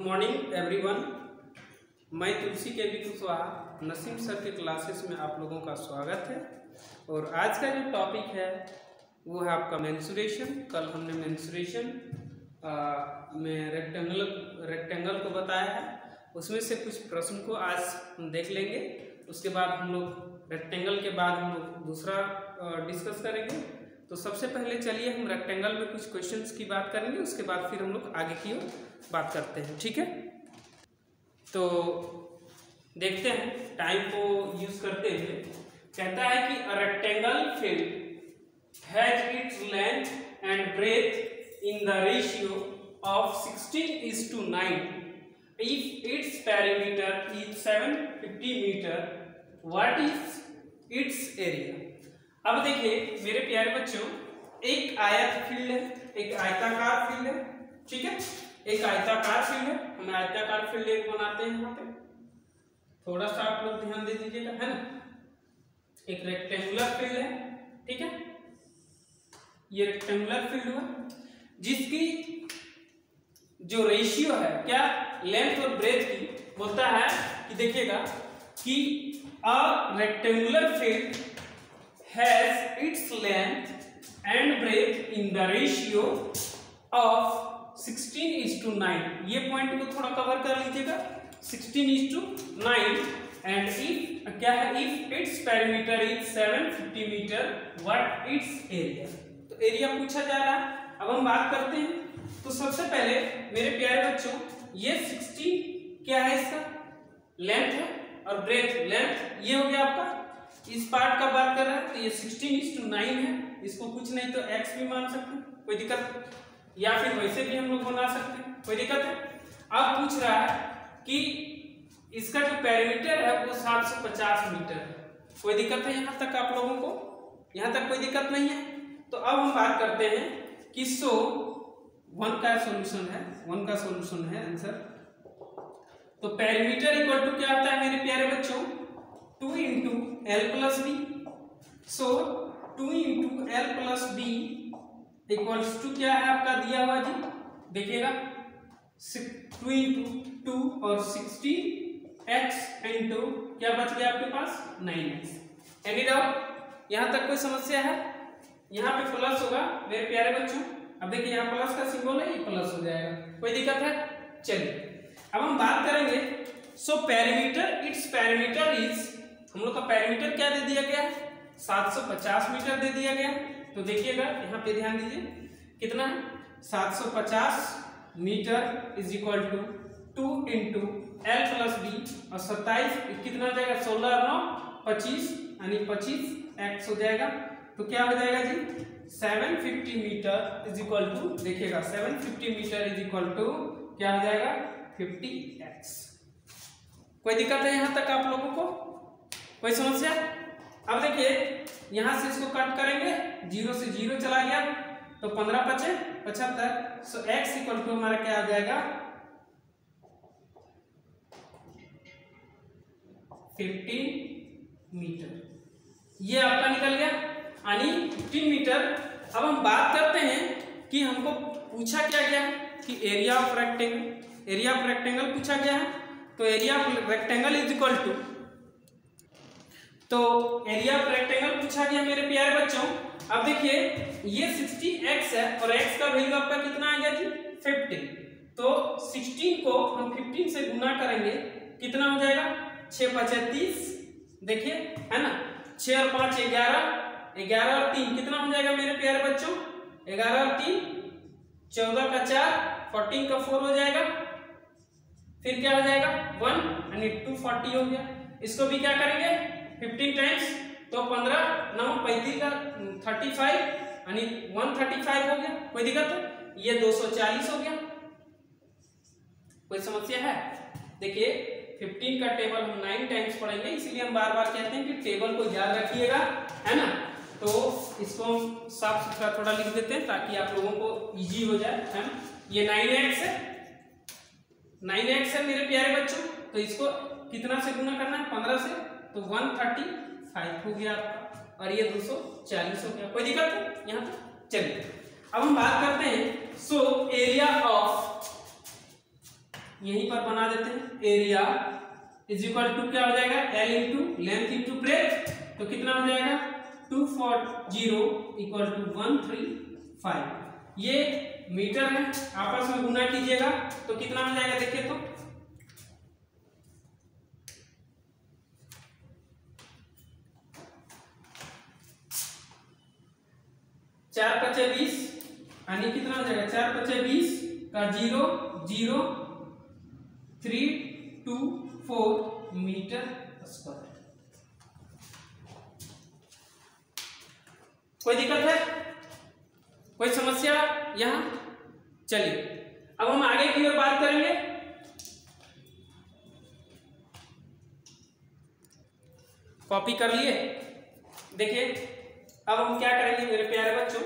Morning everyone. मैं तुलसी के B Kushwaha Naseem sir के क्लासेस में आप लोगों का स्वागत है। और आज का जो टॉपिक है वो है आपका मेंसुरेशन। कल हमने मेंसुरेशन में रेक्टेंगल को बताया है, उसमें से कुछ प्रश्न को आज हम देख लेंगे। उसके बाद हम लोग रेक्टेंगल के बाद हम लोग दूसरा डिस्कस करेंगे। तो सबसे पहले चलिए हम रेक्टेंगल में कुछ क्वेश्चंस की बात करेंगे, उसके बाद फिर हम लोग आगे की ओर बात करते हैं, ठीक है। तो देखते हैं टाइम को यूज करते हुए। कहता है कि a rectangle field has its length and breadth in the ratio of 16:9 if its perimeter is 750 metre, what is its area. अब देखिए मेरे प्यारे बच्चों, एक आयत फील्ड है, एक आयताकार फील्ड है, ठीक है। एक आयताकार फील्ड है, हम आयताकार फील्ड एक बनाते हैं। यहाँ पे थोड़ा सा आप लोग ध्यान दे दीजिएगा, है ना। एक रेक्टेंगुलर फील्ड है, ठीक है। ये रेक्टेंगुलर फील्ड हुआ जिसकी जो रेशियो है क्या, लेंथ और ब्रेथ की, बोलता है कि देखिएगा कि a rectangular field has its length and breadth in the ratio of 16:9। ये पॉइंट को थोड़ा कवर कर लीजिएगा, 16:9। एंड इफ क्या है, if its perimeter is 750 metre, what its area. तो एरिया पूछा जा रहा है। अब हम बात करते हैं। तो सबसे पहले मेरे प्यारे बच्चों, ये 16 क्या है, इसका लेंथ है, और ब्रेथ लेंथ ये हो गया आपका। इस पार्ट का बात कर रहे हैं तो ये 16:9 है। इसको कुछ नहीं तो x भी मान सकते हैं, कोई दिक्कत, या फिर वैसे भी हम लोग बना सकते हैं, कोई दिक्कत है। अब पूछ रहा है कि इसका जो पेरीमीटर है वो 750 मीटर है। कोई दिक्कत है यहाँ तक आप लोगों को? यहाँ तक कोई दिक्कत नहीं है। तो अब हम बात करते हैं कि 1 का सोल्यूशन है, 1 का सोल्यूशन है आंसर। तो पेरीमीटर इक्वल टू क्या होता है मेरे प्यारे बच्चों, 2 into L plus B। So 2 into L plus B equals to क्या है आपका दिया हुआ जी, देखिएगा 2 into 2 और 16x into क्या बच गया आपके पास 9x। Any doubt? यहाँ तक कोई समस्या है? यहाँ पे प्लस होगा मेरे प्यारे बच्चों। अब देखिए यहाँ प्लस का सिंबल है, ये प्लस हो जाएगा, कोई दिक्कत है? चलिए अब हम बात करेंगे। So perimeter, it's perimeter is, हम लोग का पेरीमीटर क्या दे दिया गया है, 750 मीटर दे दिया गया। तो देखिएगा यहाँ पे ध्यान दीजिए कितना है, 750 metre is equal to 2 into L plus B, और 27 कितना हो जाएगा, 16 और 9 25, यानी 25x हो जाएगा। तो क्या हो जाएगा जी, 750 मीटर इज इक्वल टू, देखिएगा 750 मीटर इज इक्वल टू क्या हो जाएगा, 50x। कोई दिक्कत है यहाँ तक आप लोगों को? कोई समस्या? अब देखिए यहां से इसको कट करेंगे, 0 से 0 चला गया तो 15 बचे 75। सो x इक्वल टू हमारा क्या आ जाएगा, 15 मीटर। ये आपका निकल गया, यानी 15 मीटर। अब हम बात करते हैं कि हमको पूछा क्या गया है कि area of rectangle, area of rectangle पूछा गया है। तो area of rectangle is equal to, तो एरिया ऑफ रेक्टेंगल पूछा गया मेरे प्यारे बच्चों। अब देखिए ये 60x है और x का वैल्यू आपका कितना आ गया जी, 15। तो 16 को हम 15 से गुना करेंगे, कितना हो जाएगा, 6 5 30, देखिए है ना, 6 और 5 11, 11 और 3 कितना हो जाएगा मेरे प्यारे बच्चों, 11 और 3 14 का 4, 14 का 4 हो जाएगा। फिर क्या हो जाएगा 1, यानी 240 हो गया। इसको भी क्या करेंगे 15 टाइम्स, तो 15 9 35 का 35, यानी 135 हो गया। कोई दिक्कत है? ये 240 हो गया। कोई समस्या है? देखिए 15 का टेबल हम 9 टाइम्स पढ़ेंगे, इसलिए हम बार बार कहते हैं कि टेबल को याद रखिएगा, है ना। तो इसको हम साफ सुथरा थोड़ा लिख देते हैं ताकि आप लोगों को इजी हो जाए, है ना। ये 9x है, 9x है मेरे प्यारे बच्चों। तो इसको कितना से गुना करना है, 15 से, तो 135 हो गया आपका, और ये 240 हो गया। कोई दिक्कत है यहाँ तक? चलिए अब हम बात करते हैं। सो एरिया ऑफ यहीं पर बना देते हैं। एरिया इज इक्वल टू क्या हो जाएगा, L into length into breadth, तो कितना हो जाएगा 240 इक्वल टू 135। ये मीटर है, आपस में गुना कीजिएगा तो कितना हो जाएगा, देखिए तो 4 × 5 = 20, यानी कितना हो जाएगा 4 × 5 = 20 का 0 0 324 मीटर स्क्वायर। कोई दिक्कत है, कोई समस्या यहां? चलिए अब हम आगे की ओर बात करेंगे। कॉपी कर लिए? देखिए अब हम क्या करेंगे मेरे प्यारे बच्चों,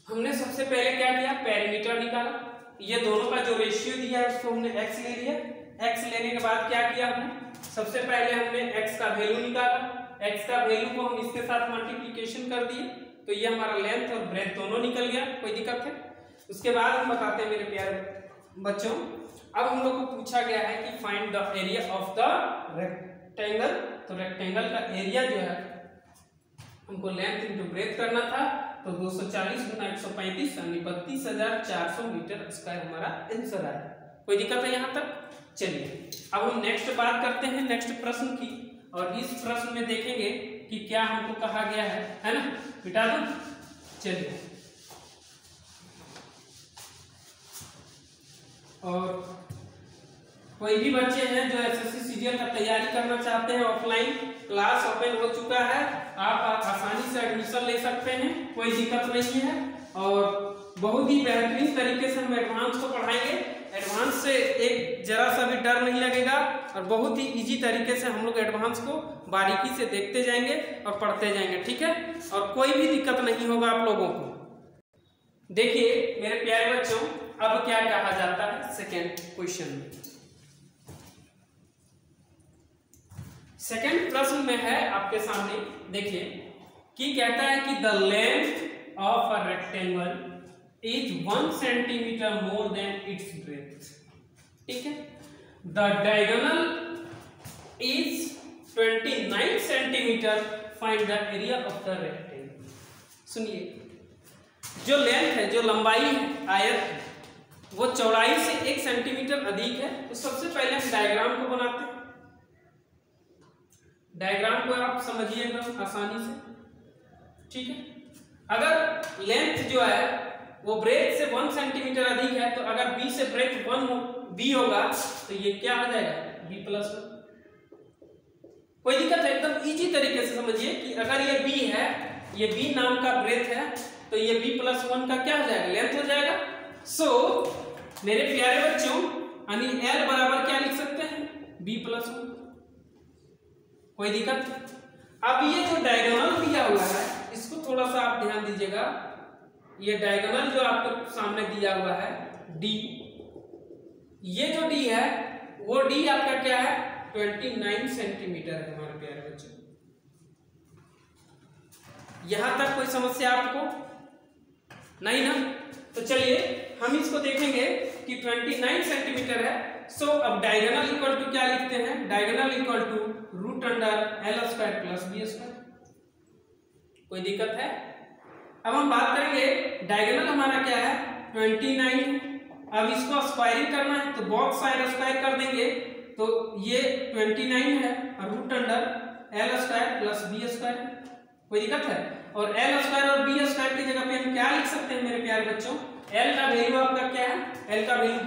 हमने सबसे पहले क्या किया, पेरीमीटर निकाला। ये दोनों का जो रेशियो दिया है उसको हमने x ले लिया। x लेने के बाद क्या किया हमने, सबसे पहले हमने x का वैल्यू निकाला। x का वैल्यू को हम इसके साथ मल्टीप्लिकेशन कर दिए, तो ये हमारा लेंथ और ब्रेथ दोनों निकल गया। कोई दिक्कत है? उसके बाद हम बताते हैं मेरे प्यारे बच्चों, अब हम लोग को पूछा गया है कि find the area of the rectangle. तो रेक्टेंगल का एरिया जो है हमको लेंथ इंटू ब्रेथ करना था, तो 240 × 135 यानी 32,400 मीटर स्क्वायर हमारा आंसर आया। कोई दिक्कत है यहाँ तक? चलिए अब हम नेक्स्ट बात करते हैं, नेक्स्ट प्रश्न की, और इस प्रश्न में देखेंगे कि क्या हमको कहा गया है ना, मिटा दो। चलिए और कोई भी बच्चे हैं जो एसएससी सीजीएल का तैयारी करना चाहते हैं, ऑफलाइन क्लास ओपन हो चुका है, आप आसानी से एडमिशन ले सकते हैं, कोई दिक्कत नहीं है। और बहुत ही बेहतरीन तरीके से हम एडवांस को पढ़ाएंगे। एडवांस से एक जरा सा भी डर नहीं लगेगा, और बहुत ही इजी तरीके से हम लोग एडवांस को बारीकी से देखते जाएंगे और पढ़ते जाएंगे, ठीक है? और कोई भी दिक्कत नहीं होगा आप लोगों को। देखिए मेरे प्यारे बच्चों, अब क्या कहा जाता है सेकेंड क्वेश्चन में। सेकेंड प्रश्न में है आपके सामने, देखिए कि कहता है कि the length of a rectangle is 1 centimetre more than it's breath. ठीक है, the diagonal is 29 centimetre, find the area of the rectangle. सुनिए, जो लेंथ है, जो लंबाई है आयत है, वो चौड़ाई से 1 सेंटीमीटर अधिक है। तो सबसे पहले हम डायग्राम को बनाते हैं। डायग्राम को आप समझिए एकदम आसानी से, ठीक है? अगर लेंथ जो है वो ब्रेथ से 1 सेंटीमीटर अधिक है, तो अगर b से ब्रेथ 1b होगा तो ये क्या हो जाएगा, b+1। कोई दिक्कत है? एकदम इजी तरीके से समझिए कि अगर ये b है, ये b नाम का ब्रेथ है, तो ये b+1 का क्या हो जाएगा, लेंथ हो जाएगा। सो मेरे प्यारे बच्चों, यानी l बराबर क्या लिख सकते हैं, b+1। कोई दिक्कत? अब ये जो डायगोनल दिया हुआ है, इसको थोड़ा सा आप ध्यान दीजिएगा। ये डायगोनल जो आपके सामने दिया हुआ है d, ये जो d है वो d आपका क्या है, 29 सेंटीमीटर है हमारे प्यारे बच्चों। यहां तक कोई समस्या आपको नहीं ना? तो चलिए हम इसको देखेंगे कि 29 सेंटीमीटर है। सो अब डायगोनल इक्वल टू क्या लिखते हैं, diagonal equal to √l² + b²। कोई दिक्कत है? अब हम बात करेंगे, डायगोनल हमारा क्या है, 29। अब इसको स्क्वायरिंग करना है, तो बोथ साइड स्क्वायर कर देंगे, तो ये 29 है और √l² + b²। कोई दिक्कत है? और l² और b² की जगह पे हम क्या लिख सकते हैं मेरे प्यारे बच्चों, l का वैल्यू आपका क्या है, l का वैल्यू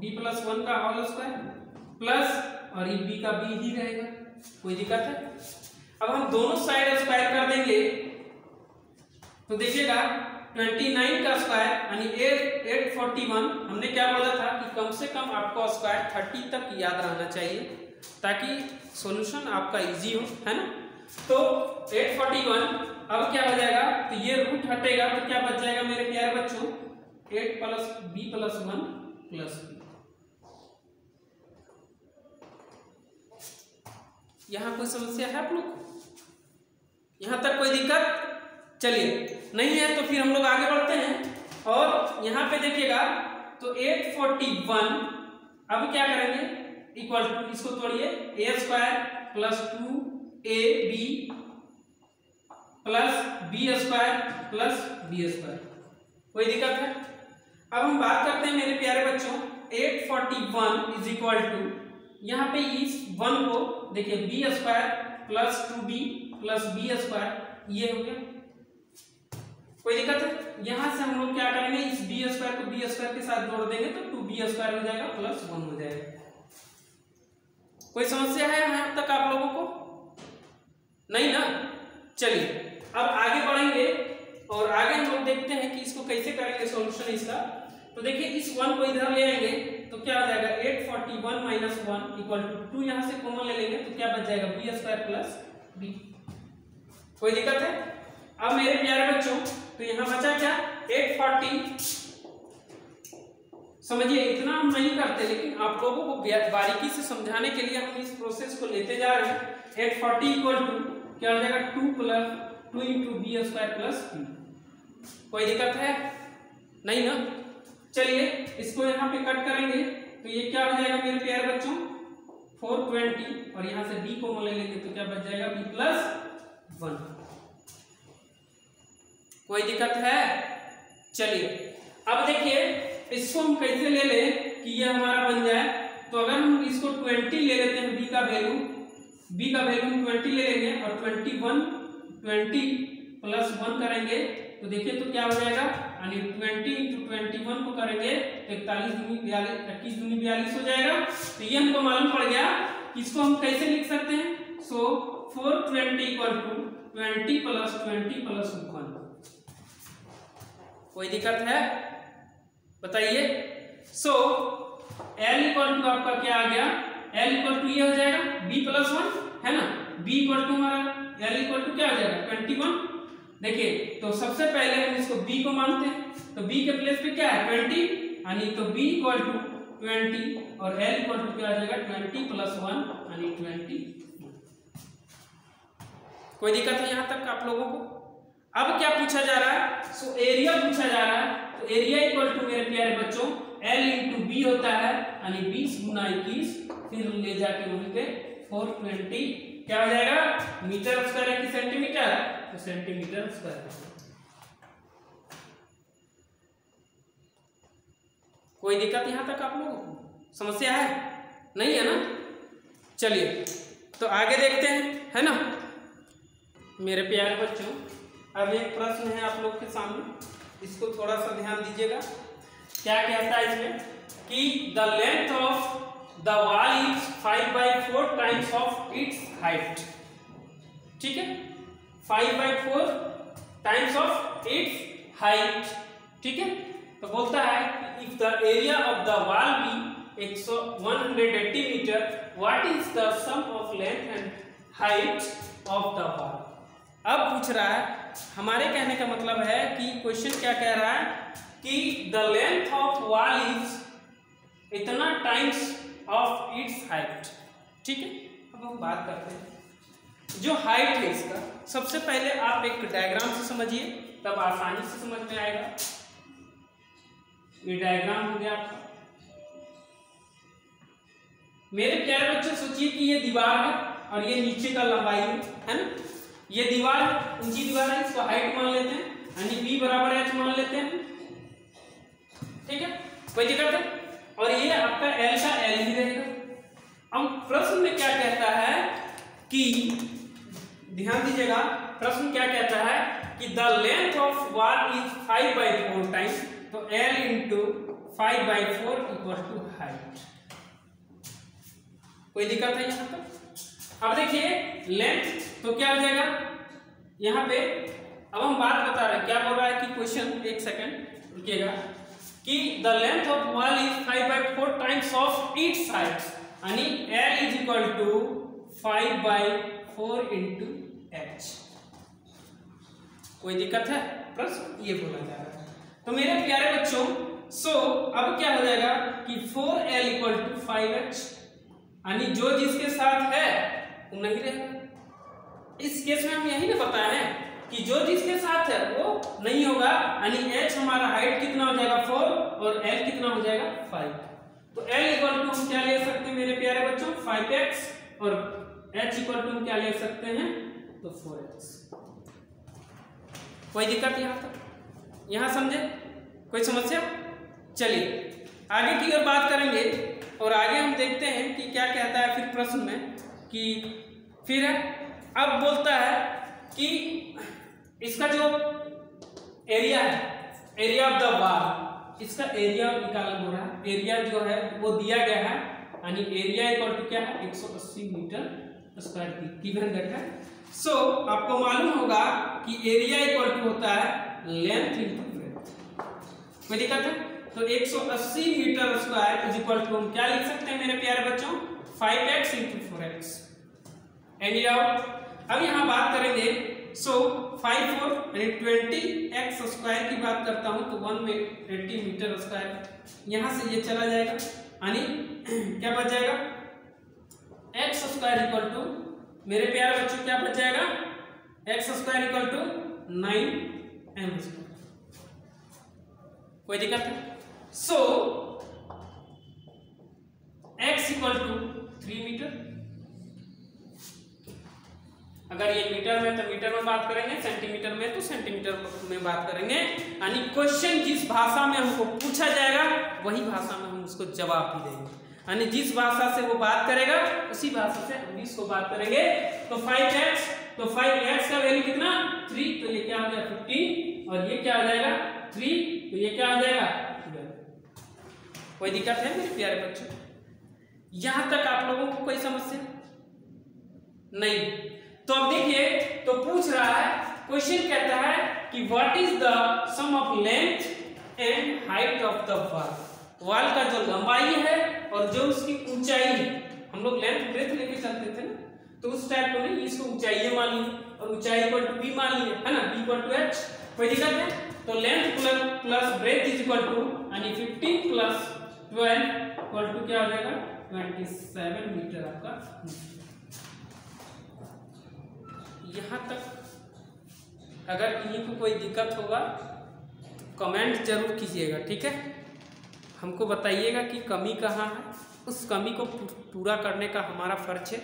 b+1 का होल स्क्वायर प्लस, और ये b का b ही रहेगा। कोई दिक्कत है? अब हम दोनों साइड स्क्वायर कर देंगे, तो देखिएगा 29 का स्क्वायर यानी 841। हमने क्या बोला था कि कम से कम आपको स्क्वायर 30 तक याद रहना चाहिए, ताकि सॉल्यूशन आपका इजी हो, है ना? तो 841, अब क्या हो जाएगा, तो ये रूट हटेगा, तो क्या बच जाएगा मेरे प्यारे बच्चों, 8 + b+1 + b। यहां कोई समस्या है आप लोग को? यहां तक कोई दिक्कत? चलिए नहीं है तो फिर हम लोग आगे बढ़ते हैं। और यहाँ पे देखिएगा तो 841 अब क्या करेंगे इक्वल टू इसको तोड़िए a square plus 2ab plus b square plus b square. कोई दिक्कत है? अब हम बात करते हैं मेरे प्यारे बच्चों 841 इज इक्वल टू यहाँ पे इस 1 को देखिए b square plus 2b plus b square ये हो गया। कोई दिक्कत है? यहां से हम लोग क्या करेंगे इस b स्क्वायर को b स्क्वायर के साथ जोड़ देंगे तो 2b स्क्वायर हो जाएगा प्लस 1 हो जाएगा। कोई समस्या है यहाँ तक आप लोगों को? नहीं ना? चलिए अब आगे बढ़ेंगे और आगे हम लोग देखते हैं कि इसको कैसे करेंगे सॉल्यूशन इसका। तो देखिए इस 1 को इधर ले आएंगे तो क्या हो जाएगा 841 माइनस 1 इक्वल टू 2 यहां से कॉमन ले लेंगे तो क्या बच जाएगा b स्क्वायर प्लस b। कोई दिक्कत है? अब मेरे प्यारे बच्चों तो यहां बचा क्या 840। समझिए इतना हम नहीं करते लेकिन आप लोगों को बारीकी से समझाने के लिए हम इस प्रोसेस को लेते जा रहे हैं। 840 इक्वल टू क्या हो जाएगा 2 into b square plus b. कोई दिक्कत है? नहीं ना? चलिए इसको यहाँ पे कट करेंगे तो ये क्या हो जाएगा मेरे प्यारे बच्चों 420 और यहाँ से b को ले लेंगे तो क्या बच जाएगा b प्लस 1। कोई दिक्कत है? चलिए अब देखिए इसको हम कैसे ले लें कि ये हमारा बन जाए। तो अगर हम इसको 20 ले लेते हैं b का वैल्यू हम 20 ले लेंगे और 20 प्लस 1 करेंगे तो देखिए तो क्या हो जाएगा यानी 20 इंटू 21 को करेंगे तो 41 दूनी 42 हो जाएगा। तो ये हमको मालूम पड़ गया कि इसको हम कैसे लिख सकते हैं। सो 420 इक्वल टू 20 प्लस 1। कोई दिक्कत है? बताइए। सो L इक्वल टू आपका क्या आ गया L इक्वल टू ये हो जाएगा b प्लस 1 है ना। b इक्वल टू हमारा L इक्वल टू क्या हो जाएगा 21। देखिए तो सबसे पहले हम इसको b को मानते हैं तो b के प्लेस पे क्या है 20 यानी तो b इक्वल टू 20 और L इक्वल टू क्या आ जाएगा 20 प्लस 1 यानी 20। कोई दिक्कत है यहाँ तक आप लोगों को? अब क्या पूछा जा रहा है सो एरिया पूछा जा रहा है। तो एरिया इक्वल टू मेरे प्यारे बच्चों L इंटू बी होता है यानी 20 गुना 21 फिर ले जाके वहीं पे 420 क्या हो जाएगा मीटर स्क्वायर है कि सेंटीमीटर तो सेंटीमीटर स्क्वायर। कोई दिक्कत यहां तक आप लोगों को? समस्या है? नहीं है ना? चलिए तो आगे देखते हैं है ना मेरे प्यारे बच्चों। अब एक प्रश्न है आप लोग के सामने इसको थोड़ा सा ध्यान दीजिएगा। क्या कहता है इसमें कि the length of the wall is 5/4 times of its height. ठीक है 5/4 टाइम्स ऑफ इट्स हाइट। ठीक है तो बोलता है if the area of the wall be 180 metre what is the sum of length and height of the wall. अब पूछ रहा है हमारे कहने का मतलब है कि क्वेश्चन क्या कह रहा है कि the length of wall is इतना टाइम्स ऑफ इट्स हाइट। ठीक है अब हम बात करते हैं जो हाइट है इसका। सबसे पहले आप एक डायग्राम से समझिए तब आसानी से समझ में आएगा। ये डायग्राम हो गया आपका। मेरे प्यारे बच्चे सोचिए कि ये दीवार है और ये नीचे का लंबाई है ना। ये दीवार ऊंची दीवार है इसको हाइट मान लेते हैं यानी b बराबर h मान लेते हैं। ठीक है कोई दिक्कत है? और ये आपका L का L ही रहेगा। अब प्रश्न में क्या कहता है कि ध्यान दीजिएगा प्रश्न क्या कहता है कि the length of wall is 5/4 times तो L into 5/4 equal to height. कोई दिक्कत है यहाँ पर? अब देखिए लेंथ तो क्या हो जाएगा यहाँ पे। अब हम बात बता रहे हैं क्या बोल रहा है कि क्वेश्चन एक सेकंड रुकिएगा कि the length of wall is 5/4 times of its height यानी L is equal to 5/4 into h। कोई दिक्कत है? प्रश्न ये बोला जा रहा है। तो मेरे प्यारे बच्चों सो अब क्या हो जाएगा कि 4L इक्वल टू 5h यानी जो जिसके साथ है वो नहीं रहेगा। इस केस में हम यही ना बताए हैं कि जो जिसके साथ है वो नहीं होगा, यानी h हमारा हाइट कितना हो जाएगा 4 और l कितना हो जाएगा 5। तो l इक्वल टू हम क्या ले सकते हैं मेरे प्यारे बच्चों 5x और h इक्वल टू हम क्या ले सकते हैं तो 4x। कोई दिक्कत यहाँ तक, यहाँ समझे, कोई समस्या? चलिए आगे की ओर बात करेंगे और आगे हम देखते हैं कि क्या कहता है फिर प्रश्न में कि फिर अब बोलता है कि इसका जो एरिया है, एरिया ऑफ द वॉल, इसका एरिया निकालना हो रहा है। एरिया जो है वो दिया गया है, यानी एरिया इक्वल टू क्या है 180 मीटर स्क्वायर की गिवन दैट है। सो आपको मालूम होगा कि एरिया इक्वल टू होता है लेंथ इंटू ब्रेड्थ। कोई दिक्कत है? तो 180 metre square is equal to हम क्या लिख सकते हैं मेरे प्यारे बच्चों 5x into 4x। Any doubt? अब यहाँ बात करेंगे। सो 5 4 यानी 20x स्क्वायर की बात करता हूँ तो 180 मीटर स्क्वायर यहाँ से ये चला जाएगा, यानी क्या बच जाएगा x स्क्वायर इक्वल टू मेरे प्यारे बच्चों क्या बच जाएगा x square equal to 9m square. कोई दिक्कत है? So x equal to 3 metre. अगर ये मीटर में तो मीटर में बात करेंगे, सेंटीमीटर में तो सेंटीमीटर में बात करेंगे, यानी क्वेश्चन जिस भाषा में हमको पूछा जाएगा वही भाषा में हम उसको जवाब भी देंगे, यानी जिस भाषा से वो बात करेगा उसी भाषा से हम इसको बात करेंगे। तो 5x, तो 5x का वैल्यू कितना 3, तो ये क्या हो जाएगा 15 और ये क्या हो जाएगा 3, तो ये क्या हो जाएगा 12। कोई दिक्कत है मेरे प्यारे बच्चों? यहां तक आप लोगों को कोई समस्या नहीं? तो अब देखिए, तो पूछ रहा है, क्वेश्चन कहता है कि what is the sum of length and height of the wall. Wall का जो लंबाई है और जो उसकी ऊंचाई है, हम लोग लेंथ ब्रेथ लेके चलते थे ना, तो उस टाइप को नहीं, इसको ऊंचाई मान लीजिए और ऊंचाई इक्वल टू b मान लीजिए, है ना, b इक्वल टू h। कोई दिक्कत है? तो length plus breadth is equal to यानी 15 प्लस 12 इक्वल टू क्या हो जाएगा 27 मीटर आपका। यहाँ तक अगर इन्हीं को कोई दिक्कत होगा तो कमेंट जरूर कीजिएगा, ठीक है? हमको बताइएगा कि कमी कहाँ है, उस कमी को पूरा करने का हमारा फर्ज है,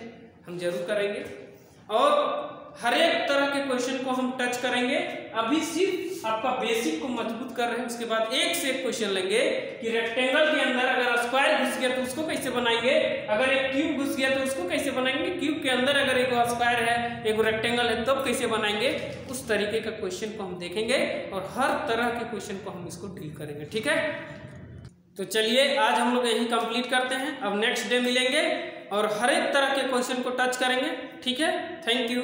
हम जरूर करेंगे। और हर एक तरह के क्वेश्चन को हम टच करेंगे। अभी सिर्फ आपका बेसिक को मजबूत कर रहे हैं, उसके बाद एक से एक क्वेश्चन लेंगे कि रेक्टेंगल के अंदर अगर स्क्वायर घुस गया तो उसको कैसे बनाएंगे, अगर एक क्यूब घुस गया तो उसको कैसे बनाएंगे, क्यूब के अंदर अगर एक स्क्वायर है एक रेक्टेंगल है तब कैसे बनाएंगे, उस तरीके का क्वेश्चन को हम देखेंगे और हर तरह के क्वेश्चन को हम इसको डील करेंगे, ठीक है? तो चलिए आज हम लोग यही कंप्लीट करते हैं, अब नेक्स्ट डे मिलेंगे और हर एक तरह के क्वेश्चन को टच करेंगे, ठीक है? Thank you.